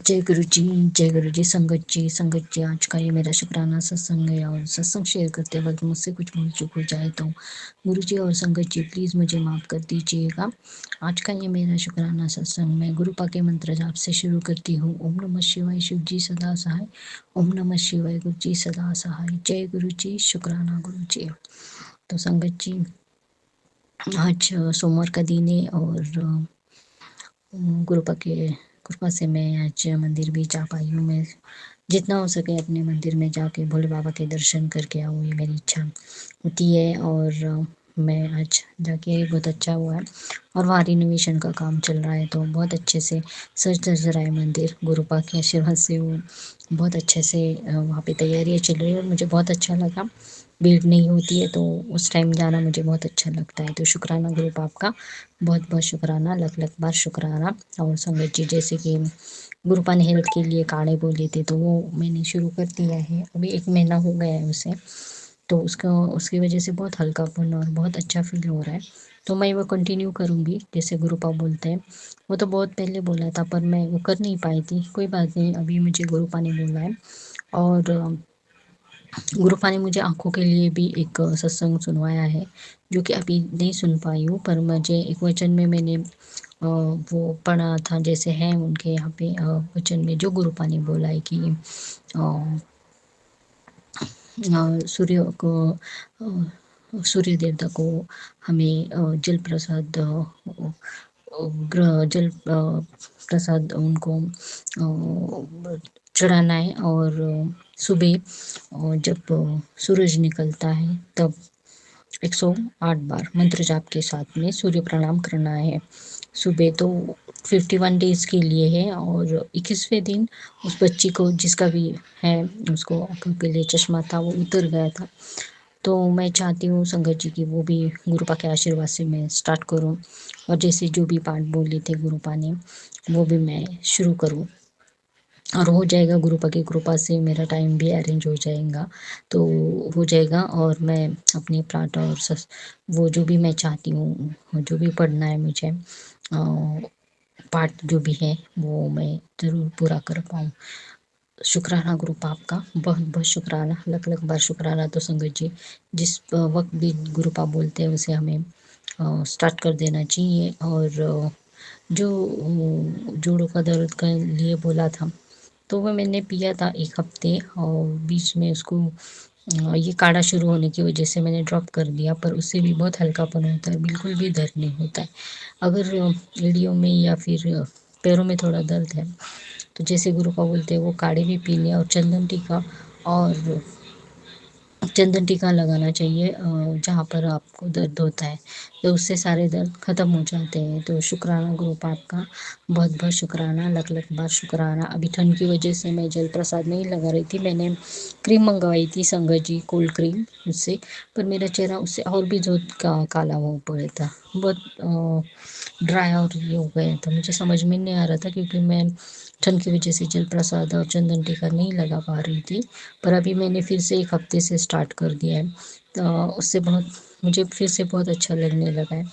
जय गुरु जी। संगत जी, आज का ये मेरा शुक्राना सत्संग है और सत्संग शेयर करते वक्त मुझसे कुछ भूल चूक हो जाए तो गुरु जी और संगत जी प्लीज़ मुझे माफ़ कर दीजिएगा। आज का ये मेरा शुक्राना सत्संग मैं गुरु पा के मंत्र जाप से शुरू करती हूँ। ओम नमः शिवाय, शिव जी सदा सहाय। ओम नमः शिवाय, गुरु जी सदा सहाय। जय गुरु जी, शुक्राना गुरु जी। तो संगत जी, आज सोमवार का दिन है और गुरुपा के कृपा से मैं आज मंदिर भी जा पाई हूँ। मैं जितना हो सके अपने मंदिर में जाके भोले बाबा के दर्शन करके आऊँ, ये मेरी इच्छा होती है। और मैं आज जाके बहुत अच्छा हुआ है और वहाँ रिनोवेशन का काम चल रहा है तो बहुत अच्छे से सज धज रहा है मंदिर। गुरुपा के आशीर्वाद से वो बहुत अच्छे से वहाँ पे तैयारियाँ चल रही है और मुझे बहुत अच्छा लगा। भीड़ नहीं होती है तो उस टाइम जाना मुझे बहुत अच्छा लगता है। तो शुक्राना गुरु बाप का, बहुत बहुत शुक्राना, लख लख बार शुक्राना। और संगत जी, जैसे कि गुरुपा ने हेल्थ के लिए काढ़े बोले थे तो वो मैंने शुरू कर दिया है। अभी 1 महीना हो गया है उसे, तो उसका उसकी वजह से बहुत हल्कापन और बहुत अच्छा फील हो रहा है। तो मैं वो कंटिन्यू करूँगी जैसे गुरुपा बोलते हैं। वो तो बहुत पहले बोला था पर मैं वो कर नहीं पाई थी। कोई बात नहीं, अभी मुझे गुरुपा ने बोला है। और गुरुपा ने मुझे आँखों के लिए भी एक सत्संग सुनवाया है जो कि अभी नहीं सुन पाई हूँ, पर मुझे एक वचन में मैंने वो पढ़ा था। जैसे है उनके यहाँ पे वचन में जो गुरुपा ने बोला है कि सूर्य को सूर्य देवता को हमें जल प्रसाद ग्रह जल प्रसाद उनको चढ़ाना है। और सुबह जब सूरज निकलता है तब 108 बार मंत्र जाप के साथ में सूर्य प्रणाम करना है। सुबह तो 51 डेज के लिए है और 21वें दिन उस बच्ची को जिसका भी है उसको आँखों के लिए चश्मा था वो उतर गया था। तो मैं चाहती हूँ संगत जी की वो भी गुरुपा के आशीर्वाद से मैं स्टार्ट करूँ और जैसे जो भी पाठ बोले थे गुरुपा ने वो भी मैं शुरू करूँ और हो जाएगा। गुरुपा की कृपा से मेरा टाइम भी अरेंज हो जाएगा तो हो जाएगा। और मैं अपनी पाठ और वो जो भी मैं चाहती हूँ, जो भी पढ़ना है मुझे पाठ जो भी है वो मैं ज़रूर पूरा कर पाऊँ। शुक्राना गुरु पाप का, बहुत बहुत शुक्राना, लख लख बार शुक्राना। तो संगत जी, जिस वक्त भी गुरु पाप बोलते हैं उसे हमें स्टार्ट कर देना चाहिए। और जो जोड़ों का दर्द के लिए बोला था तो वो मैंने पिया था 1 हफ्ते और बीच में उसको ये काढ़ा शुरू होने की वजह से मैंने ड्रॉप कर दिया, पर उससे भी बहुत हल्कापन होता है, बिल्कुल भी दर्द नहीं होता है। अगर एड़ियों में या फिर पैरों में थोड़ा दर्द है तो जैसे गुरु का बोलते हैं वो काढ़े भी पीने और चंदन टीका और चंदन टीका लगाना चाहिए जहाँ पर आपको दर्द होता है तो उससे सारे दर्द ख़त्म हो जाते हैं। तो शुक्राना गुरु पाप का, बहुत बहुत शुक्राना, लख लख बार शुक्राना। अभी ठंड की वजह से मैं जल प्रसाद नहीं लगा रही थी, मैंने क्रीम मंगवाई थी संगत जी, कोल्ड क्रीम उससे, पर मेरा चेहरा उससे और भी जो काला हो पड़ा था, बहुत ड्राई और ये हो गया था। मुझे समझ में नहीं आ रहा था क्योंकि मैं ठंड की वजह से जल प्रसाद और चंदन टीका नहीं लगा पा रही थी। पर अभी मैंने फिर से 1 हफ्ते से स्टार्ट कर दिया है तो उससे बहुत मुझे फिर से बहुत अच्छा लगने लगा है।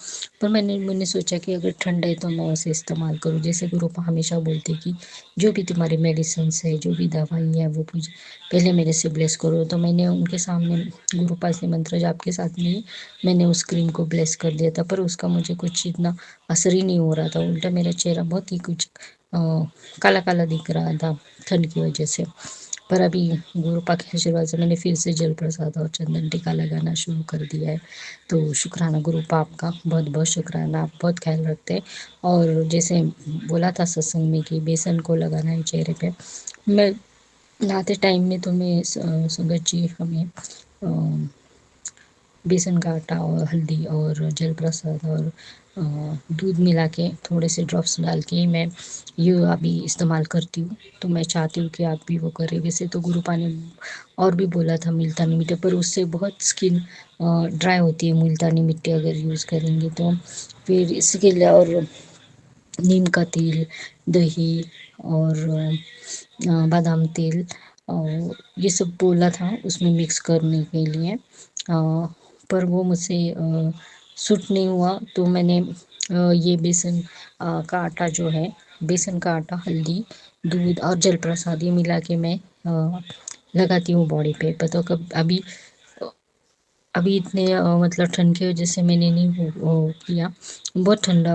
पर मैंने सोचा कि अगर ठंड है तो मैं उसे इस्तेमाल करूँ। जैसे गुरुपा हमेशा बोलते कि जो भी तुम्हारी मेडिसिन है, जो भी दवाई है वो पहले मेरे से ब्लेस करो। तो मैंने उनके सामने गुरुपा से मंत्र जाप के साथ में मैंने उस क्रीम को ब्लेस कर दिया था, पर उसका मुझे कुछ इतना असर ही नहीं हो रहा था। उल्टा मेरा चेहरा बहुत ही कुछ काला काला दिख रहा था ठंड की वजह से। पर अभी गुरुपा के आशीर्वाद से मैंने फिर से जल प्रसाद और चंदन टीका लगाना शुरू कर दिया है। तो शुक्राना गुरुपा आपका, बहुत बहुत शुक्राना, आप बहुत ख्याल रखते हैं। और जैसे बोला था सत्संग में कि बेसन को लगाना है चेहरे पे, मैं नहाते टाइम में तो मैं संगत जी हमें बेसन का आटा और हल्दी और जल प्रसाद और दूध मिला के थोड़े से ड्रॉप्स डाल के मैं ये अभी इस्तेमाल करती हूँ। तो मैं चाहती हूँ कि आप भी वो करें। वैसे तो गुरुपा ने और भी बोला था मुल्तानी मिट्टी, पर उससे बहुत स्किन ड्राई होती है मुल्तानी मिट्टी अगर यूज़ करेंगे तो। फिर इसके लिए और नीम का तेल, दही और बादाम तेल और ये सब बोला था उसमें मिक्स करने के लिए, पर वो मुझसे सूट नहीं हुआ। तो मैंने ये बेसन का आटा जो है, बेसन का आटा, हल्दी, दूध और जल प्रसाद ये मिला के मैं लगाती हूँ बॉडी पे। पता कब अभी इतने मतलब ठंड की वजह से मैंने नहीं वो किया, बहुत ठंडा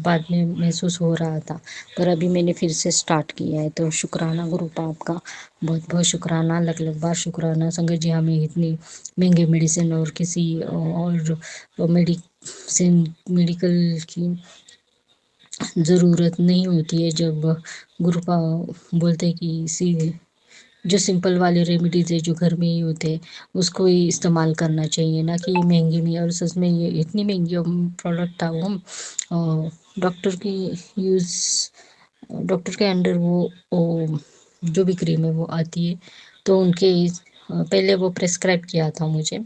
बाद में महसूस हो रहा था, पर अभी मैंने फिर से स्टार्ट किया है। तो शुक्राना गुरु पाप का, बहुत बहुत शुक्राना, लख लख बार शुक्राना। संगत जी, हमें इतनी महंगे मेडिसिन और किसी और मेडिसिन मेडिकल की ज़रूरत नहीं होती है। जब गुरु पा बोलते हैं कि सी जो सिंपल वाले रेमेडीज है जो घर में ही होते हैं उसको ही इस्तेमाल करना चाहिए, ना कि महंगी में। और सच में ये इतनी महंगी प्रोडक्ट था वो, डॉक्टर की यूज़ डॉक्टर के अंडर वो जो भी क्रीम है वो आती है। तो उनके पहले वो प्रेस्क्राइब किया था मुझे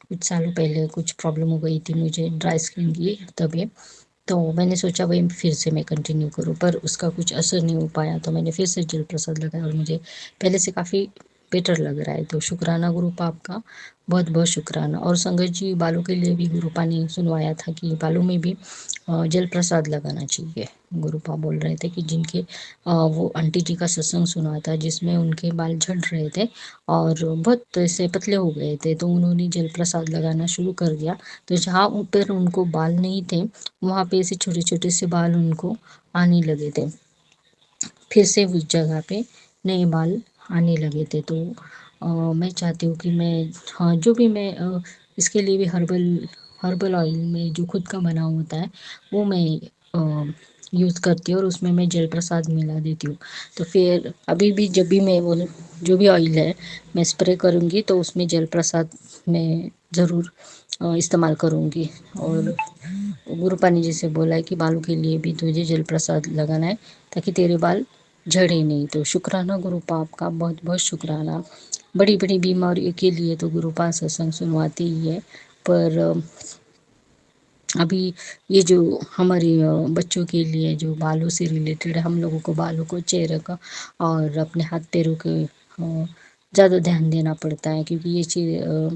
कुछ सालों पहले, कुछ प्रॉब्लम हो गई थी मुझे ड्राई स्किन की तभी। तो मैंने सोचा वही फिर से मैं कंटिन्यू करूँ, पर उसका कुछ असर नहीं हो पाया। तो मैंने फिर से जल प्रसाद लगाया और मुझे पहले से काफ़ी बेटर लग रहा है। तो शुक्राना गुरुपा आपका, बहुत बहुत शुक्राना। और संगत जी, बालों के लिए भी गुरुपा ने सुनवाया था कि बालों में भी जल प्रसाद लगाना चाहिए। गुरुपा बोल रहे थे कि जिनके वो आंटी जी का सत्संग सुना था जिसमें उनके बाल झड़ रहे थे और बहुत ऐसे पतले हो गए थे, तो उन्होंने जल प्रसाद लगाना शुरू कर दिया। तो जहाँ ऊपर उनको बाल नहीं थे वहाँ पे ऐसे छोटे छोटे से बाल उनको आने लगे थे, फिर से उस जगह पे नए बाल आने लगे थे। तो मैं चाहती हूँ कि मैं, हाँ, जो भी मैं इसके लिए भी हर्बल हर्बल ऑयल में जो खुद का बना होता है वो मैं यूज़ करती हूँ और उसमें मैं जल प्रसाद मिला देती हूँ। तो फिर अभी भी जब भी मैं वो जो भी ऑयल है मैं स्प्रे करूँगी तो उसमें जल प्रसाद मैं ज़रूर इस्तेमाल करूँगी। और गुरुपा ने जैसे बोला है कि बालों के लिए भी तुझे जल प्रसाद लगाना है ताकि तेरे बाल झड़े नहीं। तो शुक्राना गुरुपा आपका, बहुत बहुत शुक्राना। बड़ी बड़ी बीमारियों के लिए तो गुरुपा सत्संग सुनवाते ही है, पर अभी ये जो हमारे बच्चों के लिए जो बालों से रिलेटेड, हम लोगों को बालों को, चेहरे का और अपने हाथ पैरों के ज़्यादा ध्यान देना पड़ता है, क्योंकि ये चीज़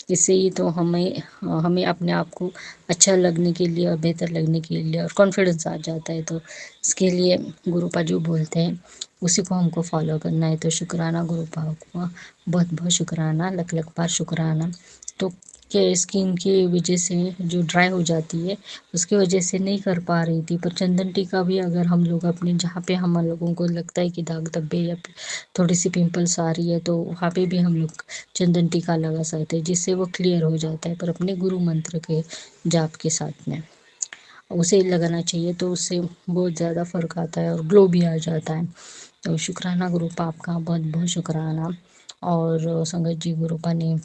इससे ही तो हमें अपने आप को अच्छा लगने के लिए और बेहतर लगने के लिए और कॉन्फिडेंस आ जाता है। तो इसके लिए गुरुपा जो बोलते हैं उसी को हमको फॉलो करना है। तो शुक्राना गुरुपा को, बहुत बहुत शुक्राना, लख लख बार शुक्राना। तो के स्किन की वजह से जो ड्राई हो जाती है उसकी वजह से नहीं कर पा रही थी, पर चंदन टीका भी अगर हम लोग अपने जहाँ पे हम लोगों को लगता है कि दाग धब्बे या थोड़ी सी पिंपल्स आ रही है तो वहाँ पे भी हम लोग चंदन टीका लगा सकते हैं, जिससे वो क्लियर हो जाता है, पर अपने गुरु मंत्र के जाप के साथ में उसे लगाना चाहिए। तो उससे बहुत ज़्यादा फ़र्क आता है और ग्लो भी आ जाता है। तो शुक्राना गुरुपा आपका, बहुत बहुत शुक्राना। और संगत जी, गुरुपा ने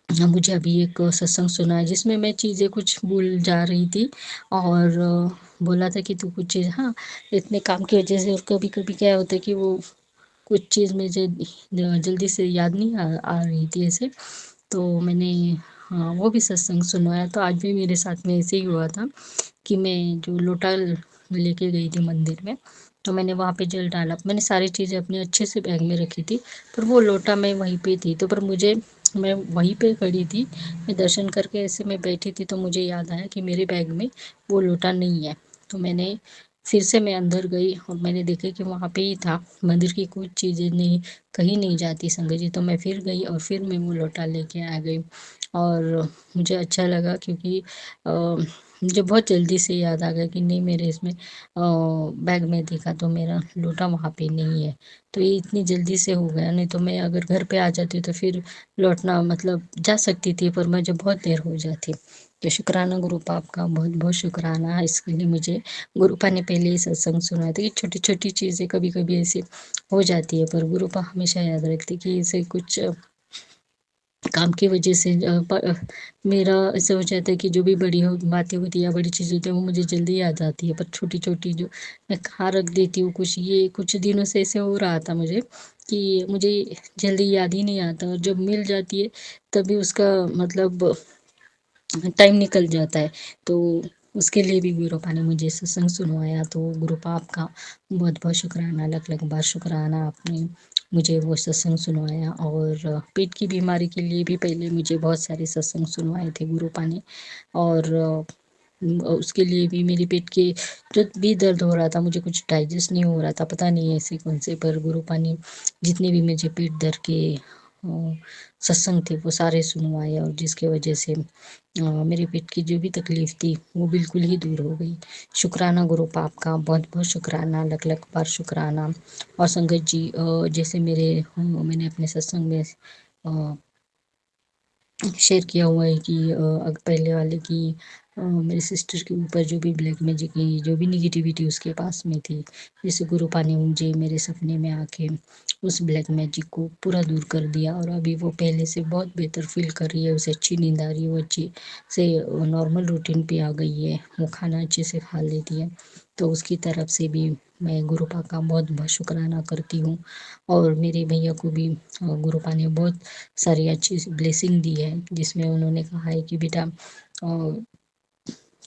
मुझे अभी एक सत्संग सुना है जिसमें मैं चीज़ें कुछ भूल जा रही थी और बोला था कि तू कुछ चीज़, हाँ, इतने काम की वजह से और कभी कभी क्या होता है कि वो कुछ चीज़ मुझे जल्दी से याद नहीं आ रही थी ऐसे। तो मैंने, हाँ, वो भी सत्संग सुनवाया। तो आज भी मेरे साथ में ऐसे ही हुआ था कि मैं जो लोटा लेके गई थी मंदिर में, तो मैंने वहाँ पे जल डाला, मैंने सारी चीज़ें अपने अच्छे से बैग में रखी थी, पर वो लोटा मैं वहीं पे थी। तो पर मुझे, मैं वहीं पे खड़ी थी, मैं दर्शन करके ऐसे मैं बैठी थी, तो मुझे याद आया कि मेरे बैग में वो लोटा नहीं है। तो मैंने फिर से मैं अंदर गई और मैंने देखा कि वहाँ पे ही था। मंदिर की कुछ चीज़ें नहीं, कहीं नहीं जाती संगत जी। तो मैं फिर गई और फिर मैं वो लोटा लेके आ गई और मुझे अच्छा लगा, क्योंकि मुझे बहुत जल्दी से याद आ गया कि नहीं, मेरे इसमें बैग में देखा तो मेरा लोटा वहाँ पे नहीं है। तो ये इतनी जल्दी से हो गया, नहीं तो मैं अगर घर पे आ जाती तो फिर लौटना मतलब जा सकती थी, पर मुझे बहुत देर हो जाती। तो शुक्राना गुरुपा आपका, बहुत बहुत शुक्राना। इसके लिए मुझे गुरुपा ने पहले ही सत्संग सुनाया था कि छोटी छोटी चीज़ें कभी कभी ऐसी हो जाती है, पर गुरुपा हमेशा याद रखती कि इसे कुछ काम की वजह से मेरा ऐसा हो जाता है कि जो भी बड़ी हो बातें होती है या बड़ी चीज़ होती है वो मुझे जल्दी याद आती है, पर छोटी छोटी जो मैं कहाँ रख देती हूँ, कुछ ये कुछ दिनों से ऐसे हो रहा था मुझे कि मुझे जल्दी याद ही नहीं आता, और जब मिल जाती है तभी उसका मतलब टाइम निकल जाता है। तो उसके लिए भी गुरुपा ने मुझे सत्संग सुनवाया। तो गुरुपा आपका बहुत बहुत शुक्राना, लख लख बार शुक्राना, आपने मुझे वो सत्संग सुनवाया। और पेट की बीमारी के लिए भी पहले मुझे बहुत सारे सत्संग सुनवाए थे गुरुपा ने। और उसके लिए भी मेरे पेट के जो भी दर्द हो रहा था, मुझे कुछ डाइजेस्ट नहीं हो रहा था, पता नहीं ऐसे कौन से, पर गुरु पानी जितने भी मुझे पेट दर्द के सत्संग थे वो सारे सुनवाए, और जिसके वजह से मेरे पेट की जो भी तकलीफ थी वो बिल्कुल ही दूर हो गई। शुक्राना गुरु पाप का, बहुत बहुत शुक्राना, लख लख बार शुक्राना। और संगत जी, जैसे मैंने अपने सत्संग में शेयर किया हुआ है कि पहले वाले की मेरी सिस्टर के ऊपर जो भी ब्लैक मैजिक की जो भी निगेटिविटी उसके पास में थी, जैसे गुरु पानी मुझे मेरे सपने में आके उस ब्लैक मैजिक को पूरा दूर कर दिया, और अभी वो पहले से बहुत बेहतर फील कर रही है, उसे अच्छी नींद आ रही है, वो अच्छी से नॉर्मल रूटीन पे आ गई है, वो खाना अच्छे से खा लेती है। तो उसकी तरफ से भी मैं गुरुपा का बहुत बहुत शुक्राना करती हूँ। और मेरे भैया को भी गुरुपा ने बहुत सारी अच्छी ब्लेसिंग दी है, जिसमें उन्होंने कहा है कि बेटा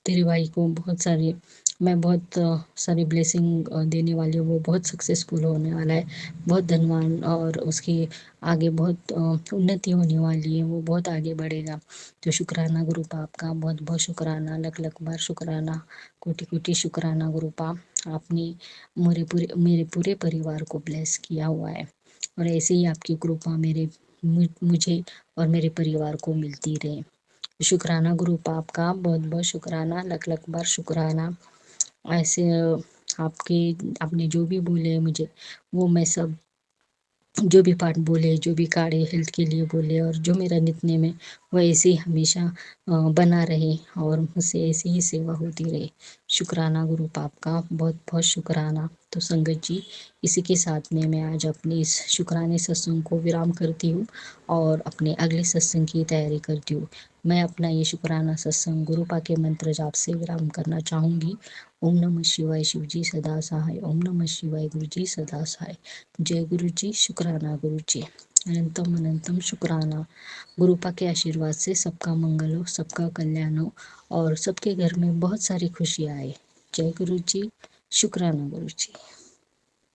तेरे भाई को बहुत सारी, मैं बहुत सारी ब्लेसिंग देने वाली हूँ, वो बहुत सक्सेसफुल होने वाला है, बहुत धनवान, और उसकी आगे बहुत उन्नति होने वाली है, वो बहुत आगे बढ़ेगा। तो शुक्राना गुरुपा आपका, बहुत बहुत शुक्राना, लख लख बार शुक्राना, कोटि कोटि शुक्राना गुरुपा। आपने मेरे पूरे परिवार को ब्लेस किया हुआ है, और ऐसे ही आपकी कृपा मुझे और मेरे परिवार को मिलती रहे। शुक्राना गुरु पाप का, बहुत बहुत शुक्राना, लख लख बार शुक्राना। ऐसे आपके आपने जो भी बोले मुझे, वो मैं सब, जो भी पाठ बोले, जो भी काढ़े हेल्थ के लिए बोले, और जो मेरा नित्य में, वो ऐसे ही हमेशा बना रहे, और मुझसे ऐसी ही सेवा होती रहे। शुक्राना गुरु पाप का, बहुत बहुत शुक्राना। तो संगत जी, इसी के साथ में मैं आज अपने इस शुक्राने सत्संग को विराम करती हूँ, और अपने अगले सत्संग की तैयारी करती हूँ। मैं अपना ये शुक्राना सत्संग गुरुपा के मंत्र जाप से विराम करना चाहूँगी। ओम नमः शिवाय, शिव जी सदा सहाय। ओम नमः शिवाय, गुरु जी सदा सहाय। जय गुरु जी, शुक्राना गुरु जी, अनंतम अनंतम शुक्राना। गुरुपा के आशीर्वाद से सबका मंगल हो, सबका कल्याण हो, और सबके घर में बहुत सारी खुशियाँ आए। जय गुरु जी, शुक्राना गुरु जी।